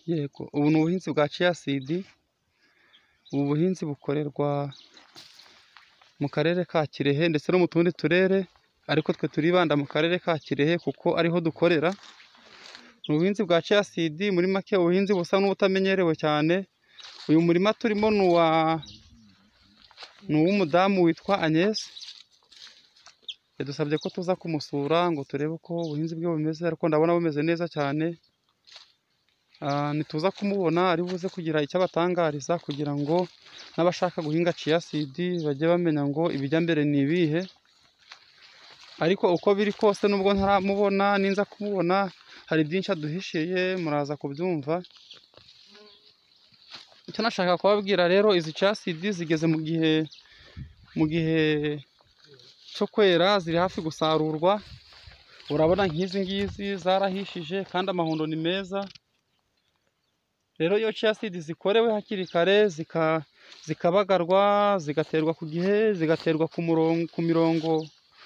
Yego, ubu ni ubuhinzi bwa chia seed. Ubu buhinzi bukorerwa mu karere ka Kirehe ndetse no mu tundi turere, ariko twe turibanda mu karere ka Kirehe kuko ariho dukorera. Ni ubuhinzi bwa chia seed, muri make ubuhinzi busa n'ubutamenyerewe cyane. Uyu murima turimo ni uw'umudamu witwa Agnes. Yadusabye ko tuza kumusura ngo turebe uko ubuhinzi bwe bumeze, ariko ndabona bumeze neza cyane. Nituza kumubona ari buze kugira icyo abatangariza, kugira ngo n'abashaka guhinga chia seed bajye bamenya ngo ibijya mbere ni ibihe. Ariko uko biri kose, nubwo ntaramubona, ninza kumubona hari byinshi aduhishiye, muraza kubyumva. Icyo nashaka kubabwira rero, izi chia seed zigeze mu gihe cyo kwera, ziri hafi gusarurwa. Urabona nk'izi ngizi zarahishije kandi amahundo ni meza. Rero iyo chia seed zikorewe hakiri kare, zikabagarwa, zigaterwa ku gihe, zigaterwa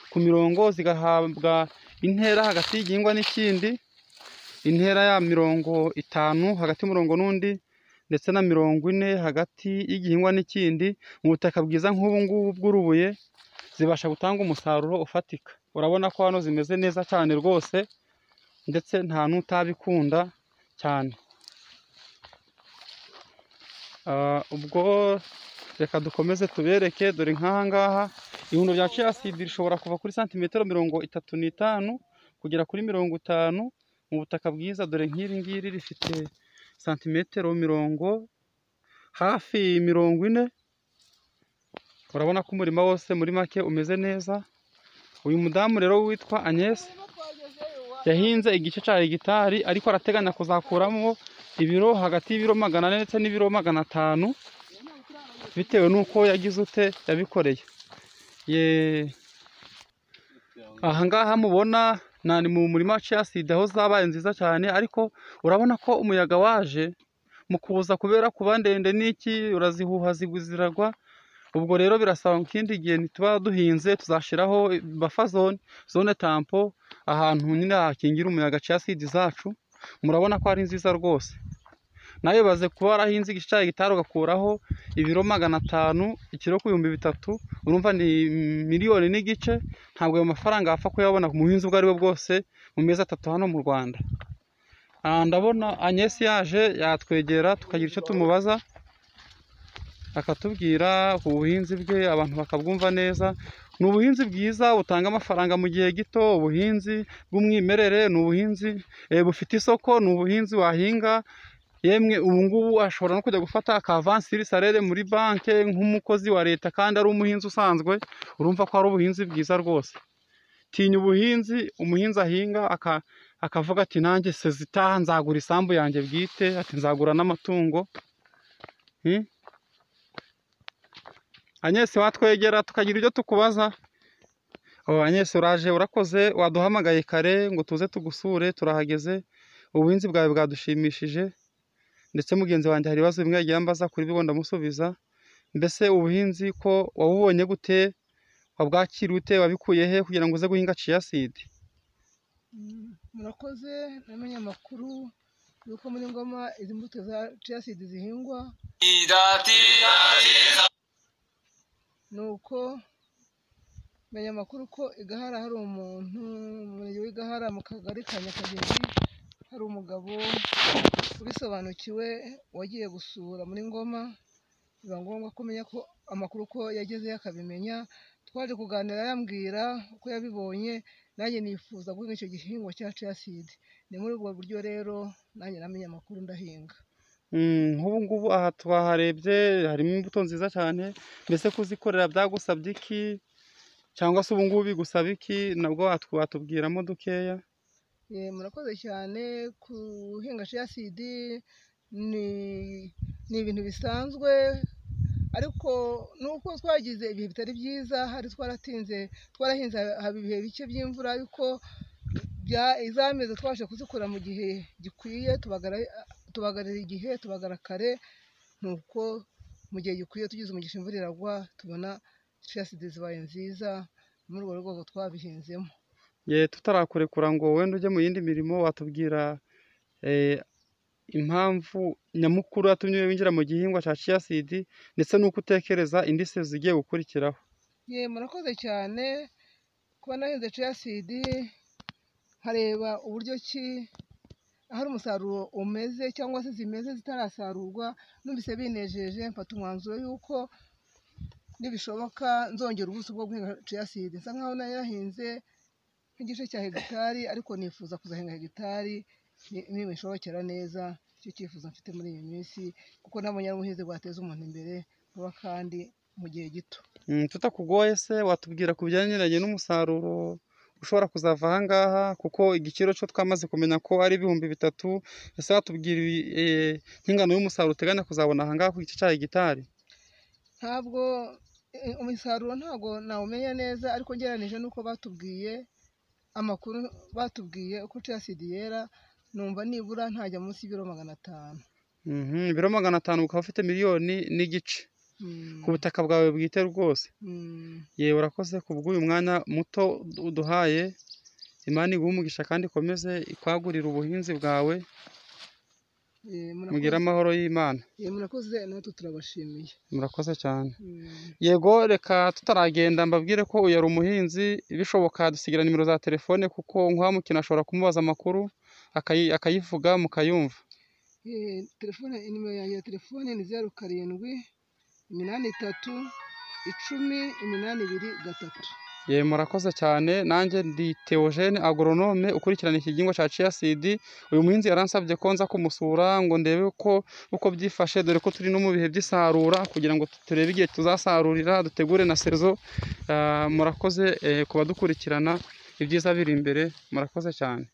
ku mirongo, zigahabwa intera hagati y'igihingwa n'ikindi, intera ya 50 hagati y'umurongo n'undi, ndetse na 40 hagati y'igihingwa n'ikindi, mu butaka bwiza nk'ubu ngubu bw'urubuye, zibasha gutanga umusaruro ufatika. Urabona ko hano zimeze neza cyane rwose, ndetse nta n'utabikunda cyane. Ubwo reka dukomeze tubereke. Dore nk'aha ngaha ihundo rya chia seed rishobora kuva kuri santimetero 35 kugera kuri 50 mu butaka bwiza. Dore nk'iri ngiri rifite santimetero hafi 40. Urabona ko umurima wose muri make umeze neza. Uyu mudamu rero witwa Agnes yahinze igice cya hegitari, ariko arateganya kuzakuramo ibiro hagati y'ibiro 400 ndetse n'ibiro 500, bitewe n'uko yabikoreye. Aha ngaha mubona ni mu murima wa chia seed, aho zabaye nziza cyane, ariko urabona ko umuyaga waje mu kuza, kubera kuba ndende n'iki, urazihuha ziragwa. Ubwo rero birasaba mu kindi gihe nituba duhinze tuzashiraho buffer zone tampo, ahantu nyine hakingira umuyaga chia seed zacu. Murabona ko ari nziza rwose. Nawe baze kuba warahinze igice cya hegitari ugakuraho ibiro 500, ikiro ku 3000, urumva ni 1,5 miliyoni. Ntabwo ayo mafaranga apfa kuyabona mu buhinzi ubwo aribwo bwose mu mezi 3 hano mu Rwanda. Ndabona Agnes yaje yatwegera tukagira icyo tumubaza, akatubwira ubuhinzi bwe, abantu bakabwumva neza. Ni ubuhinzi bwiza butanga amafaranga mu gihe gito, ubuhinzi bw'umwimerere, ni ubuhinzi bufite isoko, ni ubuhinzi wahinga. Yemwe ubu ngubu ashobora no kujya gufata akavansi salere muri banki nk'umukozi wa leta, kandi ari umuhinzi usanzwe. Urumva ko ari ubuhinzi bwiza rwose. Tinya ubuhinzi umuhinzi ahinga akavuga ati nanjye sezitaha nzagura isambu yanjye bwite, ati nzagura n'amatungo. Agnes watwegera tukagira ibyo tukubaza. Agnes uraje, urakoze, waduhamagaye kare ngo tuze tugusure, turahageze. Ubuhinzi bwawe bwadushimishije, ndetse mugenzi wanjye hari ibibazo bimwe yagiye ambaza, kuri bibo ndamusubiza. Mbese ubuhinzi ko wabubonye gute, wabwakira ute, wabikuye he kugira ngo uze guhinga chia seed? Murakoze, namenye amakuru yuko muri Ngoma izi mbuto za chia seed zihingwa. Nuko menya amakuru ko igahara hari umuntu muri w'igahara mu kagari ka Nyakagezi, hari umugabo ubisobanukiwe wagiye gusura muri Ngoma. Biba ngombwa kumenya ko amakuru ko yagezeyo akabimenya. Twaje kuganira yambwira uko yabibonye, nanjye nifuza guhinga icyo gihingwa cya chia seed. Ni muri ubwo buryo rero nanjye namenye amakuru ndahinga. Nk'ubu ngubu aha twaharebye harimo imbuto nziza cyane. Mbese kuzikorera byagusabye iki, cyangwa se ubu ngubu bigusaba iki? Nabwo watubwiramo dukeya. Murakoze cyane. Guhinga chia seed ni ibintu bisanzwe, ariko nuko twagize ibihe bitari byiza. Hari twarahinze haba ibihe bike by'imvura, ariko izameze twabasha kuzikora mu gihe gikwiye, tubagarira igihe, tubagara kare. Nuko mu gihe gikwiye tugize umugisha imvura iragwa, tubona chia seed zibaye nziza. Muri urwo rwego twabihinzemo. Tutarakurekura ngo wenda ujye mu yindi mirimo, watubwira impamvu nyamukuru yatumye winjira mu gihingwa cya chia seed ndetse n'uko utekereza indi sezo zigiye gukurikiraho. Murakoze cyane kuba nahinze chia seed, nkareba uburyo ki ahari umusaruro umeze cyangwa se zimeze zitarasarurwa, numvise binejeje mfata umwanzuro y'uko nibishoboka nzongera ubuso bwo guhinga chia seed. Nsa nkaho nayahinze nk'igice cya hegitari, ariko nifuza kuzahinga hegitari nibishobokera neza. Icyo cyifuzo mfite muri iyi minsi, kuko nabonye ari ubuhinzi bwateza umuntu imbere vuba kandi mu gihe gito. Tutakugoye se watubwira ku bijyanye n'umusaruro ushobora kuzava aha ngaha, kuko igiciro cyo twamaze kumenya ko ari 3,000. Ese watubwira nk'ingano y'umusaruro uteganya kuzabona aha ngaha ku gice cya hegitari? Ntabwo umusaruro ntabwo nawumenya neza, ariko ngereranije n'uko batubwiye amakuru batubwiye uko chia seed yera, numva nibura ntajya munsi y'ibiro 500. Ibiro 500 ukaba ufite 1,5 miliyoni ku butaka bwawe bwite rwose. Yewe urakoze ku bw'uyu mwanya muto uduhaye. Imana iguhe umugisha kandi ikomeze ikwagurira ubuhinzi bwawe. Mugire amahoro y'Imana. Murakoze, natwe turabashimiye. Murakoze cyane. Yego, reka tutaragenda mbabwire ko uyu ari umuhinzi, bishoboka dusigira nimero za telefone, kuko nk'uwamukina ashobora kumubaza amakuru akayivuga mukayumva. Nimero yanjye ya telefone ni 0783108223. Murakoze cyane. Nanjye ndi Theogene agronome ukurikirana iki gihingwa cya chia seed. Uyu muhinzi yaransabye ko nza kumusura ngo ndebe uko byifashe, dore ko turi no mu bihe by'isarura, kugira ngo turebe igihe tuzasarurira, dutegure na sezo. Murakoze kubadukurikirana, ibyiza biri imbere. Murakoze cyane.